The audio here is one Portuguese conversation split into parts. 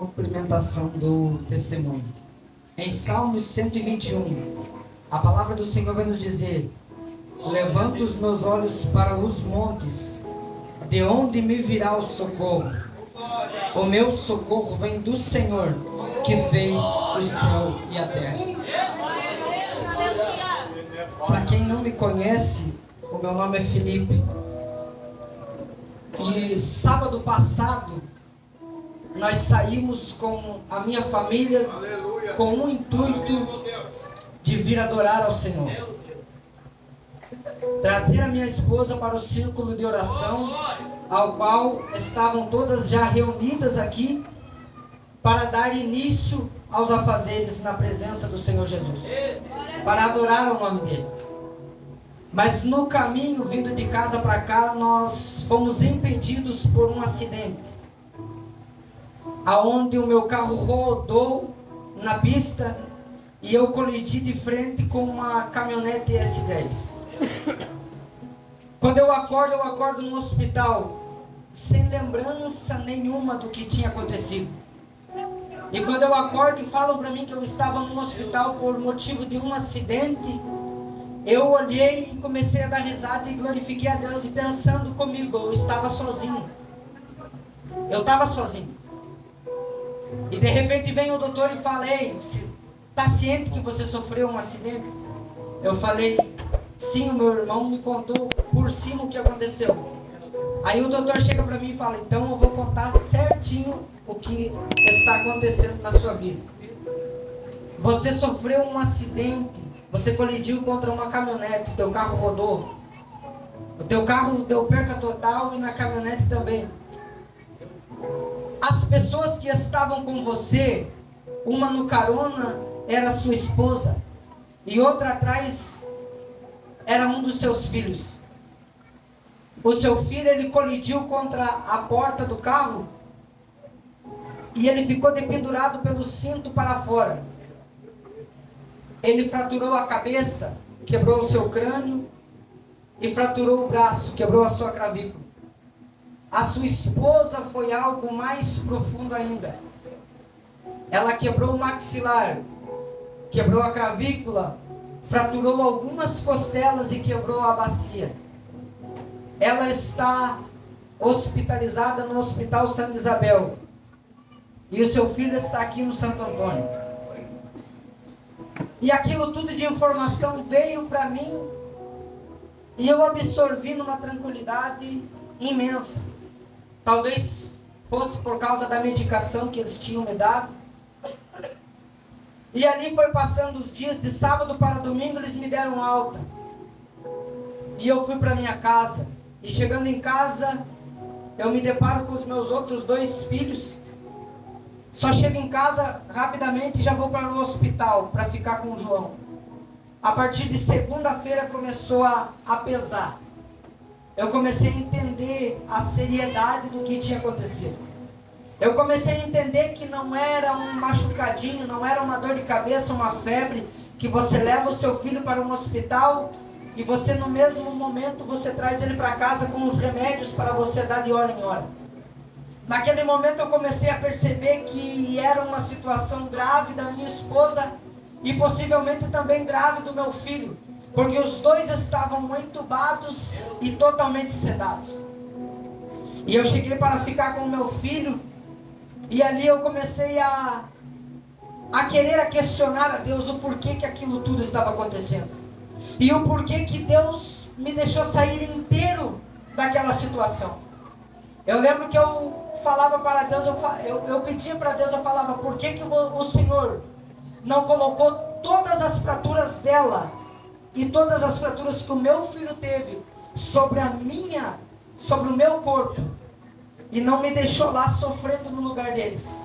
complementação do testemunho. Em Salmos 121, a palavra do Senhor vai nos dizer: levanto os meus olhos para os montes, de onde me virá o socorro? O meu socorro vem do Senhor, que fez o céu e a terra. Para quem não me conhece, o meu nome é Felipe. E sábado passado, nós saímos com a minha família com o intuito de vir adorar ao Senhor. Trazer a minha esposa para o círculo de oração, ao qual estavam todas já reunidas aqui, para dar início aos afazeres na presença do Senhor Jesus, para adorar ao nome dele. Mas no caminho, vindo de casa para cá, nós fomos impedidos por um acidente, aonde o meu carro rodou na pista e eu colidi de frente com uma caminhonete S10. Quando eu acordo no hospital, sem lembrança nenhuma do que tinha acontecido. E quando eu acordo e falam para mim que eu estava no hospital por motivo de um acidente, eu olhei e comecei a dar risada e glorifiquei a Deus, e pensando comigo, eu estava sozinho. Eu estava sozinho. E de repente vem o doutor e fala: ei, você está ciente que você sofreu um acidente? Eu falei: sim, o meu irmão me contou por cima o que aconteceu. Aí o doutor chega para mim e fala: então eu vou contar certinho o que está acontecendo na sua vida. Você sofreu um acidente, você colidiu contra uma caminhonete, teu carro rodou. O teu carro deu perca total e na caminhonete também. As pessoas que estavam com você, uma no carona era sua esposa e outra atrás era um dos seus filhos. O seu filho, ele colidiu contra a porta do carro e ele ficou dependurado pelo cinto para fora. Ele fraturou a cabeça, quebrou o seu crânio e fraturou o braço, quebrou a sua clavícula. A sua esposa foi algo mais profundo ainda. Ela quebrou o maxilar, quebrou a clavícula, fraturou algumas costelas e quebrou a bacia. Ela está hospitalizada no Hospital Santa Isabel. E o seu filho está aqui no Santo Antônio. E aquilo tudo de informação veio para mim e eu absorvi numa tranquilidade imensa. Talvez fosse por causa da medicação que eles tinham me dado. E ali foi passando os dias, de sábado para domingo eles me deram alta. E eu fui para minha casa. E chegando em casa, eu me deparo com os meus outros 2 filhos. Só chego em casa rapidamente e já vou para o hospital para ficar com o João. A partir de segunda-feira começou a pesar. Eu comecei a entender a seriedade do que tinha acontecido. Eu comecei a entender que não era um machucadinho, não era uma dor de cabeça, uma febre, que você leva o seu filho para um hospital e você no mesmo momento você traz ele para casa com os remédios para você dar de hora em hora. Naquele momento eu comecei a perceber que era uma situação grave da minha esposa e possivelmente também grave do meu filho, porque os 2 estavam entubados e totalmente sedados. E eu cheguei para ficar com o meu filho e ali eu comecei a querer questionar a Deus o porquê que aquilo tudo estava acontecendo. E o porquê que Deus me deixou sair inteiro daquela situação. Eu lembro que eu falava para Deus, eu pedia para Deus, eu falava: por que que o Senhor não colocou todas as fraturas dela e todas as fraturas que o meu filho teve sobre o meu corpo, e não me deixou lá sofrendo no lugar deles?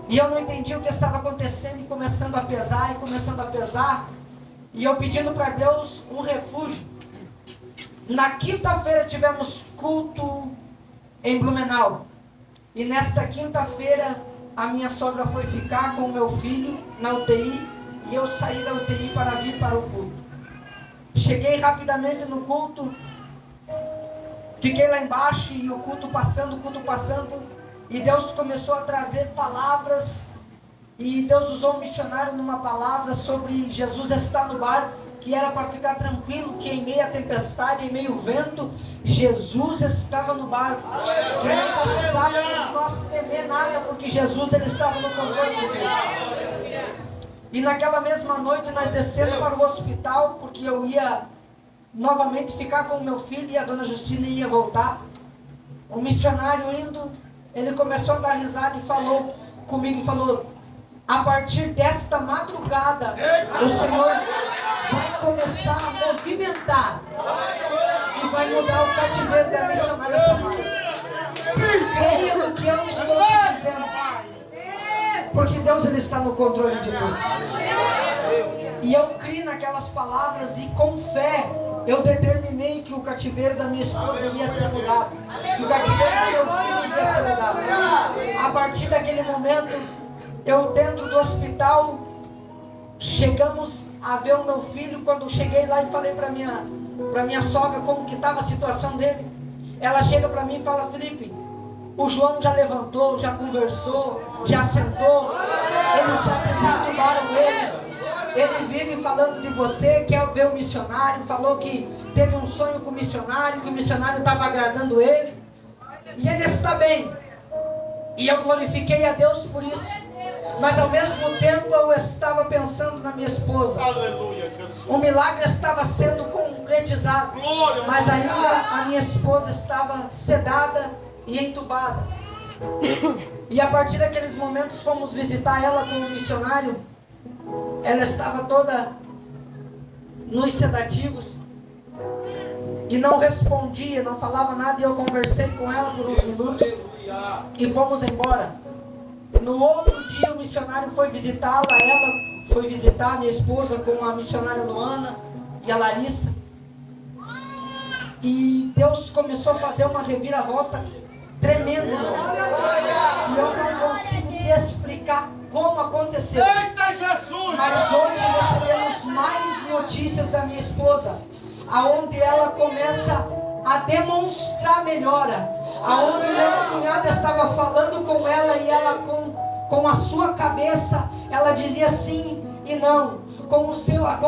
E eu não entendi o que estava acontecendo, e começando a pesar, e eu pedindo para Deus um refúgio. Na quinta-feira tivemos culto em Blumenau, e nesta quinta-feira a minha sogra foi ficar com o meu filho na UTI, e eu saí da UTI para vir para o culto. Cheguei rapidamente no culto, fiquei lá embaixo e o culto passando, E Deus começou a trazer palavras. E Deus usou um missionário numa palavra sobre Jesus estar no barco, que era para ficar tranquilo, que em meio à tempestade, em meio ao vento, Jesus estava no barco. Que não precisávamos nós temer nada, porque Jesus ele estava no controle de tudo. E naquela mesma noite nós descemos para o hospital, porque eu ia novamente ficar com o meu filho e a dona Justina ia voltar. O missionário indo, ele começou a dar risada e falou comigo e falou: a partir desta madrugada, o Senhor vai começar a movimentar e vai mudar o cativeiro da missionária Samara. Creia no que eu estou te dizendo, porque Deus ele está no controle de tudo. E eu criei naquelas palavras e com fé eu determinei que o cativeiro da minha esposa ia ser mudado, que o cativeiro do meu filho ia ser mudado. A partir daquele momento, eu dentro do hospital, chegamos a ver o meu filho. Quando cheguei lá e falei para minha sogra como que estava a situação dele, ela chega para mim e fala: Felipe, o João já levantou, já conversou, já sentou, eles já desentubaram ele vive falando de você, quer ver o missionário, falou que teve um sonho com o missionário, que o missionário estava agradando ele, e ele está bem. E eu glorifiquei a Deus por isso. Mas ao mesmo tempo eu estava pensando na minha esposa. O milagre estava sendo concretizado, mas ainda a minha esposa estava sedada e entubada. E a partir daqueles momentos fomos visitar ela com o missionário. Ela estava toda nos sedativos e não respondia, não falava nada. E eu conversei com ela por uns minutos e fomos embora. No outro dia o missionário foi visitá-la. Ela foi visitar a minha esposa com a missionária Luana e a Larissa. E Deus começou a fazer uma reviravolta tremenda. E eu não consigo te explicar como aconteceu. Mas hoje recebemos mais notícias da minha esposa, aonde ela começa a demonstrar melhora, aonde o meu cunhado estava falando com ela e ela com a sua cabeça ela dizia sim e não, com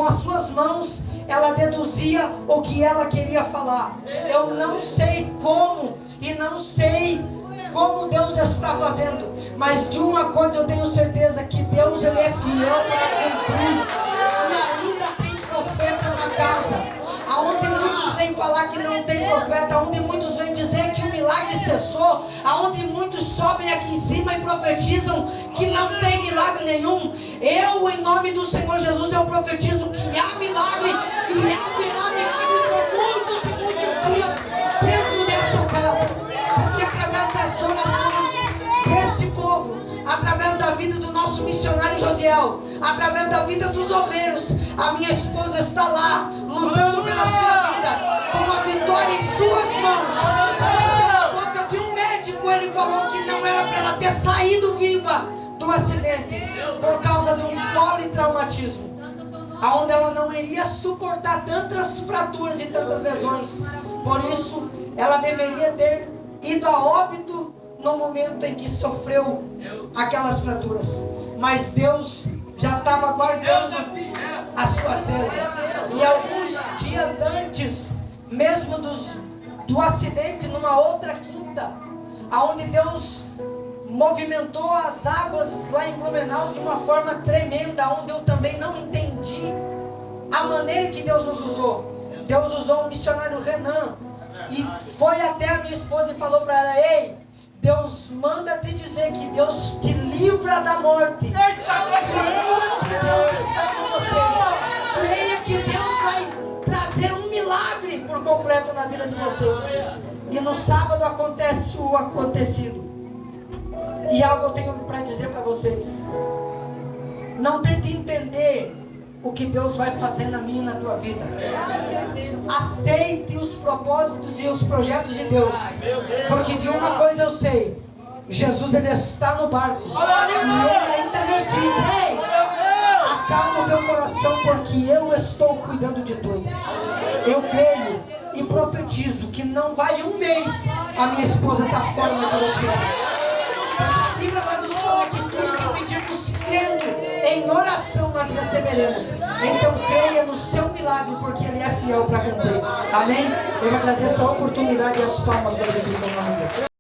as suas mãos ela deduzia o que ela queria falar. Eu não sei como e não sei como Deus está fazendo, mas de uma coisa eu tenho certeza, que Deus ele é fiel para cumprir. E ainda tem profeta na casa, aonde muitos vêm falar que não tem profeta, aonde muitos vêm dizer que o milagre cessou, aonde muitos sobem aqui em cima e profetizam que não tem milagre nenhum. Eu, em nome do Senhor Jesus, eu profetizo que há milagre e haverá milagre por muitos e muitos dias dentro dessa casa, porque através das orações deste povo, através da vida do nosso missionário Josiel, através da vida dos obreiros, a minha esposa está lá lutando pela sua vida, com a vitória em suas mãos. Pela boca de um médico ele falou que não era para ela ter saído viva do acidente, por causa de um politraumatismo, aonde ela não iria suportar tantas fraturas e tantas lesões. Por isso ela deveria ter ido a óbito no momento em que sofreu aquelas fraturas, mas Deus já estava guardando a sua serva. E alguns dias antes mesmo do acidente, numa outra quinta, aonde Deus movimentou as águas lá em Blumenau de uma forma tremenda, onde eu também não entendi a maneira que Deus nos usou. Deus usou o missionário Renan e foi até a minha esposa e falou para ela: ei, Deus manda te dizer que Deus te livra da morte. Creia que Deus está com vocês. Creia que Deus vai trazer um milagre por completo na vida de vocês. E no sábado acontece o acontecido. E algo eu tenho para dizer para vocês: não tente entender o que Deus vai fazer na minha e na tua vida. Aceite os propósitos e os projetos de Deus, porque de uma coisa eu sei: Jesus ele está no barco, e ele ainda nos diz: ei, acalma o teu coração, porque eu estou cuidando de tudo. Eu creio e profetizo que não vai um mês a minha esposa está fora daquele hospital. Bíblia vai nos falar que tudo que pedirmos crendo em oração nós receberemos. Então creia no seu milagre, porque Ele é fiel para cumprir. Amém? Eu agradeço a oportunidade e as palmas glorificam o nome de Deus.